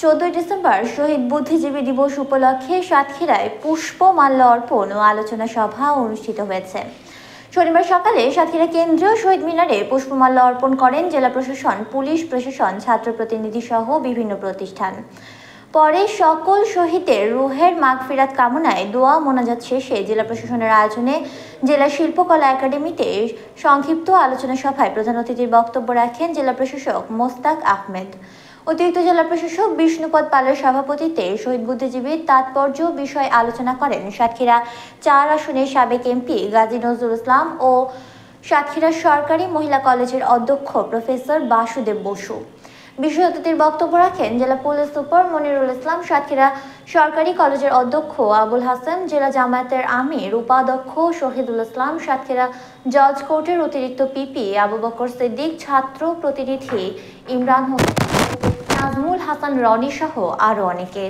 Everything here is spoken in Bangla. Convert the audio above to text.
14 ডিসেম্বর শহীদ বুদ্ধিজীবী দিবস উপলক্ষে সাতক্ষীরায় পুষ্পমাল্য অর্পণ ও আলোচনা সভা অনুষ্ঠিত হয়েছে। শনিবার সকালে সাতক্ষীরা কেন্দ্রীয় শহীদ মিনারে পুষ্পমাল্য অর্পণ করেন জেলা প্রশাসন, পুলিশ প্রশাসন, ছাত্র প্রতিনিধি সহ বিভিন্ন প্রতিষ্ঠান। পরে সকল শহীদের রুহের মাগফিরাত কামনায় দোয়া মোনাজাত শেষে জেলা প্রশাসনের আয়োজনে জেলা শিল্পকলা একাডেমিতে সংক্ষিপ্ত আলোচনা সভায় প্রধান অতিথির বক্তব্য রাখেন জেলা প্রশাসক মোস্তাক আহমেদ। অতিরিক্ত জেলা প্রশাসক বিষ্ণুপদ পালের সভাপতিত্বে শহীদ বুদ্ধিজীবীর তাৎপর্য বিষয়ে আলোচনা করেন সাতক্ষীরা 4 আসনের সাবেক এমপি গাজী নজরুল ইসলাম ও সাতক্ষীরা সরকারি মহিলা কলেজের অধ্যক্ষ প্রফেসর বাসুদেব বসু। বিশেষ অতিথির বক্তব্য রাখেন জেলা পুলিশ সুপার মনিরুল ইসলাম, সাতক্ষীরা সরকারি কলেজের অধ্যক্ষ আবুল হাসান, জেলা জামায়াতের আমির উপাধ্যক্ষ শহীদুল ইসলাম, সাতক্ষীরা জজ কোর্টের অতিরিক্ত পিপি আবু বকর সিদ্দিক, ছাত্র প্রতিনিধি ইমরান হোসেন, নাজমুল হাসান রনি সহ আরও অনেকে।